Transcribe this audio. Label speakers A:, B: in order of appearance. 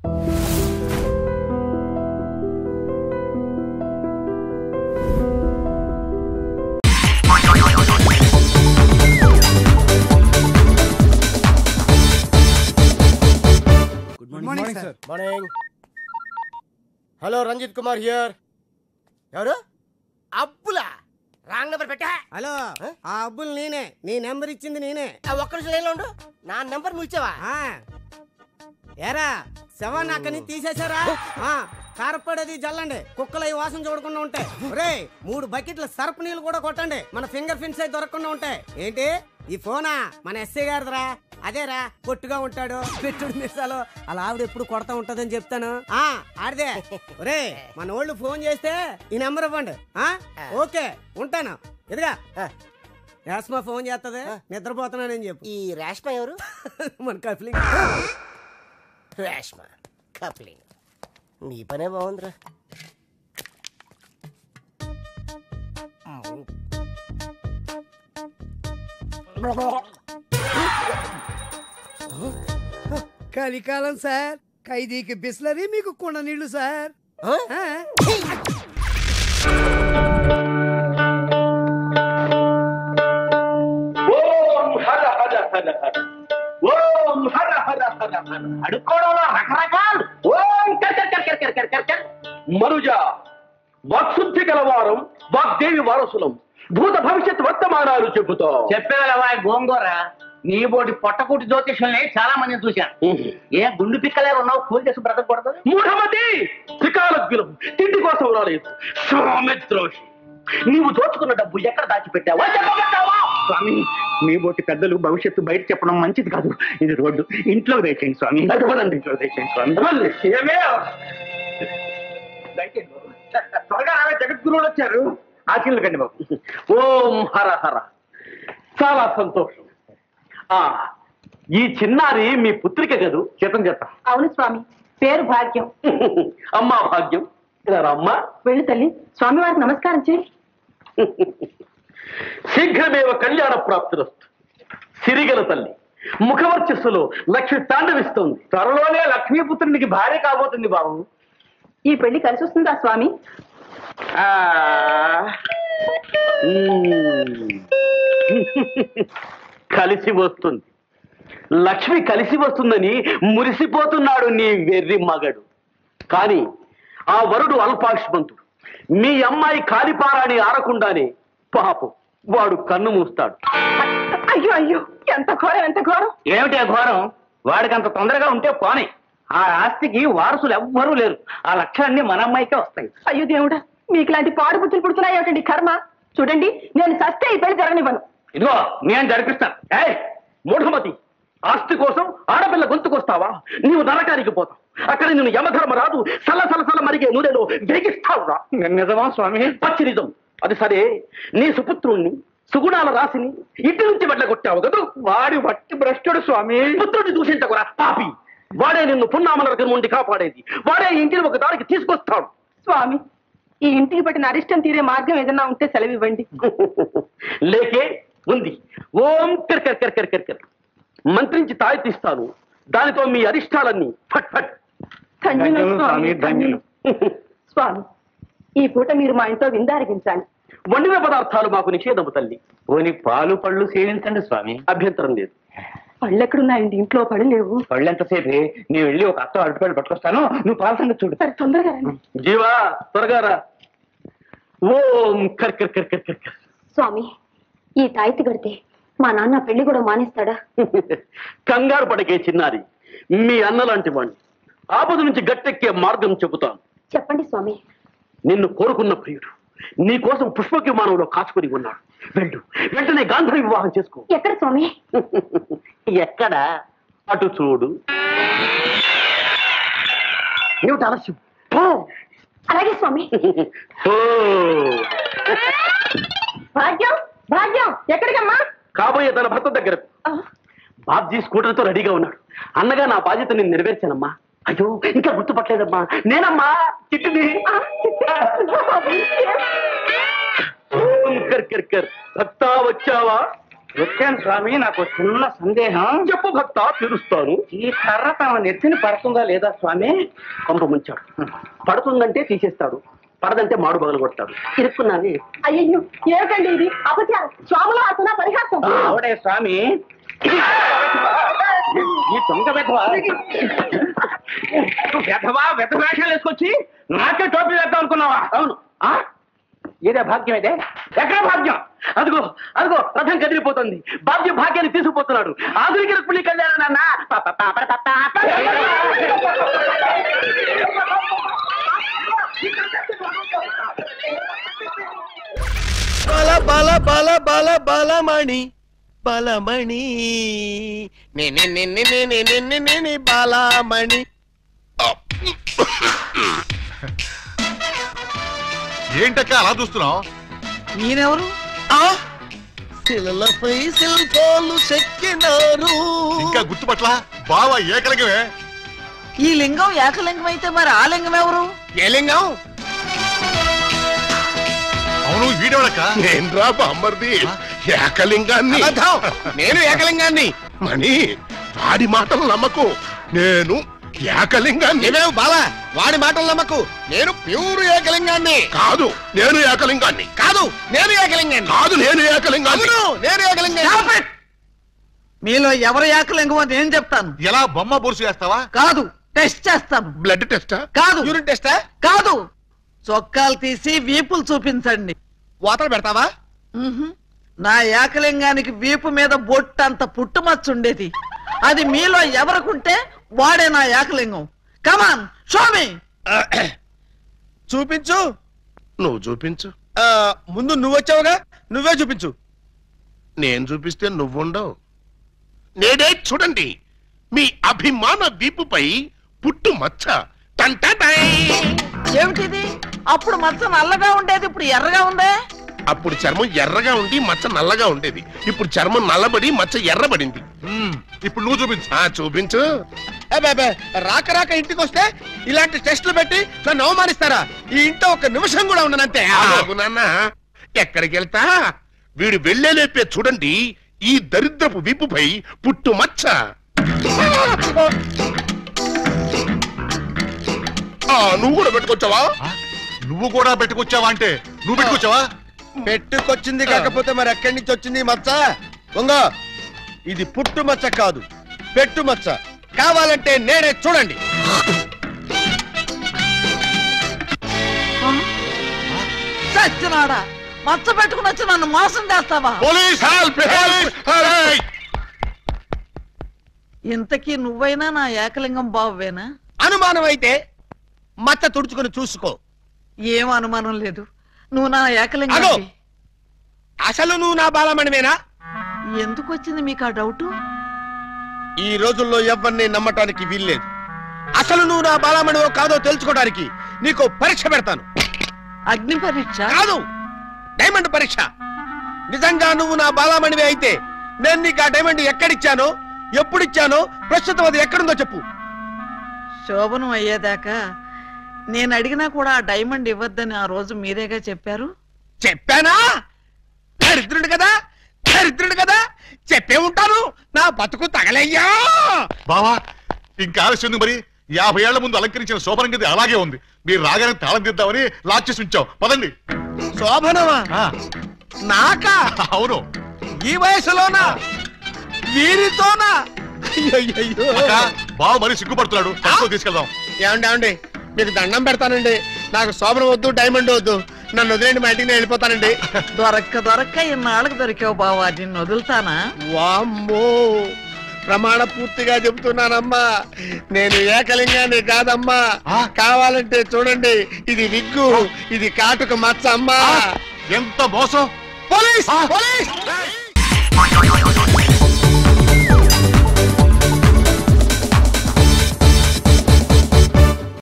A: Good morning sir.
B: Morning. Hello, Ranjith Kumar here. ఎవరు? అబ్బులా? Wrong number పెట్టా.
C: హలో, ఆ అబ్బులు నేనే. నీ నెంబర్ ఇచ్చింది నేనే.
B: ఒక్క నిమిషం లైన్లో ఉండు. నా నెంబర్ నువ్వు ఇచ్చావా?
C: ఏరా శవాన్ని అక్కడి తీసేశారా? కారపడేది జల్లండి, కుక్కలు ఈ వాసన చూడకుండా ఉంటాయి. ఒరే 3 బకెట్ల సర్ఫ్ నీళ్ళు కూడా కొట్టండి, మన ఫింగర్ ప్రింట్స్ అయితే దొరకకుండా ఉంటాయి. ఏంటి ఈ ఫోనా? మన ఎస్ఐ గారిదిరా. అదేరా, పొట్టుగా ఉంటాడు, పెట్టుడు మిసాలు, అలా ఆవిడ ఎప్పుడు కొడతా ఉంటదని చెప్తాను. ఆడిదే. ఒరే మన వాళ్ళు ఫోన్ చేస్తే ఈ నెంబర్ ఇవ్వండి. ఓకే ఉంటాను. ఎదుగా రేష్మ ఫోన్ చేస్తుంది, నిద్రపోతున్నానని చెప్పు.
B: ఈ రేష్మ ఎవరు?
C: మన కప్లింగ్.
B: రేష్మ కప్లింగ్. నీ పనే బాగుందిరా.
A: కలికాలం సార్, ఖైదీకి బిస్లరీ, మీకు కుండ నీళ్లు సార్.
D: అడుక్కోవడంలో రకరకాలు. మనుజ వాక్శుద్ధి గలవారం, వాగ్దేవి వారసులం, భూత భవిష్యత్ వర్తమానాలు చెబుతాం.
E: చెప్పేవా గోంగూర, నీ బోటి పొట్టకూటి జ్యోతిష్యుల్ని చాలా మందిని చూశాను. ఏ గుండు పిక్కలే ఉన్నావు, కూలి చేసి బ్రతకూడదు.
D: మూఢమతి త్రికాలజ్ఞులం, తిండి కోసం రాలేదు. స్వామిద్రోషి, నీవు దోచుకున్న డబ్బు ఎక్కడ దాచిపెట్టావా?
E: స్వామి, మీ బోటి పెద్దలు భవిష్యత్తు బయట చెప్పడం మంచిది కాదు. ఇది రోడ్డు, ఇంట్లో దయచేయండి స్వామి. ఇంట్లో దయచేయండి స్వామి.
D: త్వరగా జగద్గురువులు వచ్చారు, ఆశీర్లు కండి బాబు. ఓం హర హర. చాలా సంతోషం. ఈ చిన్నారి మీ పుత్రిక కదూ? చేతం చేత.
F: అవును స్వామి, పేరు భాగ్యం.
D: అమ్మా భాగ్యం, అమ్మా
F: వెళ్ళు తల్లి, స్వామి వారికి నమస్కారం చేయి.
D: శీఘ్రమేవ కళ్యాణ ప్రాప్తిరస్తు. సిరిగల తల్లి ముఖవర్చస్సులో లక్ష్మి తాండవిస్తోంది.
E: త్వరలోనే లక్ష్మీపుత్రునికి భార్య కాబోతుంది బాబు.
F: ఈ పెళ్లి కలిసి వస్తుందా స్వామి?
D: కలిసి వస్తుంది. లక్ష్మి కలిసి వస్తుందని మురిసిపోతున్నాడు నీ వెర్రి మగడు. కానీ ఆ వరుడు అల్పాయుష్మంతుడు. మీ అమ్మాయి కాలిపారాని ఆరకుండానే పాపం వాడు కన్ను మూస్తాడు.
F: అయ్యో అయ్యో, ఎంత ఘోరం, ఎంత ఘోరం.
E: ఏమిటి ఆ ఘోరం? వాడికి అంత తొందరగా ఉంటే పోనీ. ఆ ఆస్తికి వారసులు ఎవ్వరూ లేరు. ఆ లక్ష్యాన్ని మన అమ్మాయికే వస్తాయి.
F: అయ్యో దేవుడా, మీకు ఇలాంటి పాడు బుద్ధులు పుడుతున్నాయి ఏమిటండి కర్మ. చూడండి, నేను సస్తే ఈ పెళ్లి జరగనివ్వను.
E: ఇదిగో నేను జరిపిస్తాను.
D: మూఢమతి, ఆస్తి కోసం ఆడపిల్ల గొంతుకొస్తావా? నీవు నరకానికి పోతావు. అక్కడ నేను యమధర్మరాజు సల మరిగే నూనెలో వేగిస్తావురా.
E: నిజమా స్వామి?
D: పచ్చి నిజం. అది సరే, నీ సుపుత్రుణ్ణి సుగుణాల రాసిని ఇంటి నుంచి వెళ్ళగొట్టావు కదా.
E: వాడి వట్టి భ్రష్టుడు స్వామి.
D: పుత్రుడిని దూషించకురా పాపి. వాడే నిన్ను పున్నామల రకం నుండి కాపాడేది. వాడే ఇంటిని ఒక దానికి తీసుకొస్తాడు.
F: స్వామి, ఈ ఇంటికి పట్టిన అరిష్టం తీరే మార్గం ఏదన్నా ఉంటే సెలవివ్వండి.
D: లేకే ఉంది. ఓం కర్ మంత్రించి తాయెత్తిస్తాను. దానితో మీ అరిష్టాలన్నీ ఫట్ ఫట్.
F: స్వామి, స్వామి, ఈ పూట మీరు మా ఇంట్లో విందారగించాలి.
D: వండిన పదార్థాలు మాకు నిషేధము తల్లి.
E: పోని పాలు పళ్ళు సేవించండి స్వామి.
D: అభ్యంతరం లేదు.
F: పళ్ళెక్కడున్నాయండి? ఇంట్లో పళ్ళు లేవు.
E: పళ్ళు ఎంతసేపే? నేను వెళ్ళి ఒక అత్త అరటిపళ్ళు పట్టుకొస్తాను, నువ్వు పాల సంగతి చూడు.
F: సరే, తొందరగా రండి.
D: జీవా, త్వరగా రా. ఓం కర్
G: స్వామి, ఈ తాయితీ కడితే మా నాన్న పెళ్లి కూడా మానేస్తాడా?
D: కంగారు పడకే చిన్నారి. మీ అన్నలాంటి వాణ్ణి. ఆపద నుంచి గట్టెక్కే మార్గం చెబుతాను.
G: చెప్పండి స్వామి.
D: నిన్ను కోరుకున్న ప్రియుడు నీ కోసం పుష్పక విమానంలో కాచుకుని ఉన్నాడు. వెళ్ళు, వెంటనే గాంధర్వ వివాహం చేసుకో.
G: ఎక్కడ స్వామి?
D: ఎక్కడ? అటు చూడు. ఏమిటి ఆలస్యం?
G: అలాగే స్వామి. భాగ్యం, భాగ్యం, ఎక్కడికమ్మా?
D: కాబోయే తన భర్త దగ్గర. బాబ్జీ స్కూటర్తో రెడీగా ఉన్నాడు. అన్నగా నా బాధ్యత నేను నెరవేర్చానమ్మా. అయ్యో, ఇంకా గుర్తుపట్టలేదమ్మా. నేనమ్మా, చిట్టుని. భక్తా వచ్చావా?
E: వచ్చాను స్వామి. నాకు చిన్న సందేహం. చెప్పు భక్త, తీరుస్తాను. ఈ కర్ర తమ నెత్తిని పడుతుందా లేదా స్వామి? కొంప ముంచాడు. పడుతుందంటే తీసేస్తాడు, పడదంటే మాడు బగలు కొడతాడు. ఇరుక్కున్నాను.
F: అయ్యో ఏమిటండి ఇది అపచారం. స్వాముల ఆసన పరిహాసం.
E: ఆవిడే స్వామి. ఈ దొంగ వెధవా వెధ వేషాలు వేసుకొచ్చి నాకే టోపీ వేద్దాం అనుకున్నావా? అవును. ఏదే భాగ్యం ఇదే? ఎక్కడ భాగ్యం? అదిగో అదిగో రథం కదిలిపోతుంది. భాగ్యాన్ని తీసుకుపోతున్నాడు. ఆధునిక రుక్మిణి కళ్యాణం నాన్న.
B: బల బల బల బల బలమణి బలమణి బాలమణి.
H: ఏంటక్క అలా చూస్తున్నావు?
A: ఈయనెవరు?
B: శిలలపై శిల్పాలు చెక్కినారు.
H: ఇంకా గుర్తుపట్ల బావ ఏకలింగమే.
A: ఈ లింగం ఏకలింగం అయితే మరి ఆ లింగం ఎవరు?
B: ఏ లింగం?
H: అవును, వీడెవడక్క?
I: నేను రా బామ్మర్ది, ఏకలింగాన్ని.
B: నేను ఏకలింగాన్ని.
I: మణి, వాడి మాటలు నమ్మకు. నేను ఏకలింగాన్ని.
B: నువ్వేవు బాలా, వాడి మాటలు నమ్మకు. నేను ప్యూర్ ఏకలింగాన్ని.
I: కాదు, నేను ఏకలింగాన్ని.
B: కాదు, నేను ఏకలింగాన్ని.
I: కాదు, నేను ఏకలింగాన్ని.
B: నేను ఏకలింగాన్ని.
A: మీలో ఎవరు ఏకలింగం అని నేను చెప్తాను.
H: ఎలా బొమ్మ బొరుసు చేస్తావా?
A: కాదు, టెస్ట్ చేస్తాను.
I: బ్లడ్ టెస్టా?
A: కాదు,
B: యూరిన్ టెస్టా?
A: కాదు, చొక్కాలు తీసి వీపులు చూపించండి.
B: వాతలు పెడతావా?
A: నా ఏకలింగానికి వీపు మీద బొట్టంత పుట్టుమచ్చ ఉండేది. అది మీలో ఎవరికుంటే వాడే నా ఏకలింగం. కమాన్ షోమి.
B: చూపించు.
I: నువ్వు చూపించు.
B: ముందు నువ్వు వచ్చావుగా, నువ్వే చూపించు.
I: నేను చూపిస్తే నువ్వుండవు. నేనే చూడండి, మీ అభిమాన వీపుపై పుట్టు మచ్చ. టంటటై.
A: ఏమిటిది? అప్పుడు మచ్చ నల్లగా ఉండేది, ఇప్పుడు ఎర్రగా ఉందే.
I: అప్పుడు చర్మం ఎర్రగా ఉండి మచ్చ నల్లగా ఉండేది. ఇప్పుడు చర్మం నల్లబడి మచ్చ ఎర్రబడింది.
H: ఇప్పుడు నువ్వు చూపించు.
I: చూపించు.
B: రాక రాక ఇంటికి వస్తే ఇలాంటి టెస్టులు పెట్టి నన్ను అవమానిస్తారా? ఈ ఇంట్లో ఒక నిమిషం కూడా ఉండనంతే.
I: నాన్న, ఎక్కడికి వెళ్తా? వీడు వెళ్ళేలేపే చూడండి, ఈ దరిద్రపు వీపుపై పుట్టు మచ్చ. నువ్వు కూడా పెట్టుకొచ్చావా?
H: నువ్వు కూడా పెట్టుకొచ్చావా అంటే నువ్వు పెట్టుకొచ్చావా?
B: పెట్టుకొచ్చింది కాకపోతే మరి ఎక్కడి నుంచి వచ్చింది మచ్చ? ఉంగో, ఇది పుట్టు మచ్చ కాదు, పెట్టు మచ్చ. కావాలంటే నేనే చూడండి.
A: సచ్చినాడా, మచ్చ పెట్టుకుని వచ్చి నన్ను మోసం చేస్తావా?
H: Police help!
A: ఇంతకీ నువ్వైనా నా ఏకలింగం బావేనా?
B: అనుమానం అయితే మచ్చ తుడుచుకుని చూసుకో.
A: ఏం అనుమానం లేదు, నువ్వు నా
B: అగో,
A: ఏకలింగం.
B: అసలు నువ్వు నా బాలమణివేనా?
A: ఎందుకు వచ్చింది మీకు ఆ డౌటు?
B: ఈ రోజుల్లో ఎవరిని నమ్మటానికి వీల్లేదు. అసలు నువ్వు నా బాలమణివో కాదో తెలుసుకోవడానికి నీకు పరీక్ష పెడతాను.
A: అగ్ని పరీక్ష
B: కాదు, డైమండ్ పరీక్ష. నిజంగా నువ్వు నా బాలమణివే అయితే నేను నీకు ఆ డైమండ్ ఎక్కడిచ్చానో, ఎప్పుడిచ్చానో, ప్రస్తుతం అది ఎక్కడుందో చెప్పు.
A: శోభనం అయ్యేదాకా నేను అడిగినా కూడా ఆ డైమండ్ ఇవ్వద్దని ఆ రోజు మీరేగా చెప్పారు.
B: చెప్పానా? దరిద్రుడు కదా, దరిద్రుడు కదా, చెప్పే ఉంటాను. నా బతుకు తగలయ్యా.
H: బావా, ఇంకా ఆలస్యం ఉంది. మరి 50 ఏళ్ల ముందు అలంకరించిన శోభనం గది అలాగే ఉంది. మీరు రాగానే తాళం తీద్దామని లాక్ చేసి ఉంచావు. పదండి.
B: శోభనమా? నాకా?
H: అవును.
B: ఈ వయసులోనా? వీరితోనా? అయ్యయ్యో.
H: బావ మరి సిగ్గుపడుతున్నాడు. తీసుకెళ్దాం.
B: ఏమండి, మీకు దండం పెడతానండి. నాకు శోభనం వద్దు, డైమండ్ వద్దు. నన్ను వదిలేండి, మా ఇంటికి నేను వెళ్ళిపోతానండి.
A: దొరక్క ఇన్నాళ్ళకి దొరికావు బావా, నిన్ను వదులుతానా?
B: వామ్మో, ప్రమాణ పూర్తిగా చెబుతున్నానమ్మా, నేను ఏకలింగాన్ని కాదమ్మా. కావాలంటే చూడండి, ఇది విగ్గు, ఇది కాటుక మచ్చ అమ్మా.
H: ఎంత మోసం!
B: పోలీస్! పోలీస్!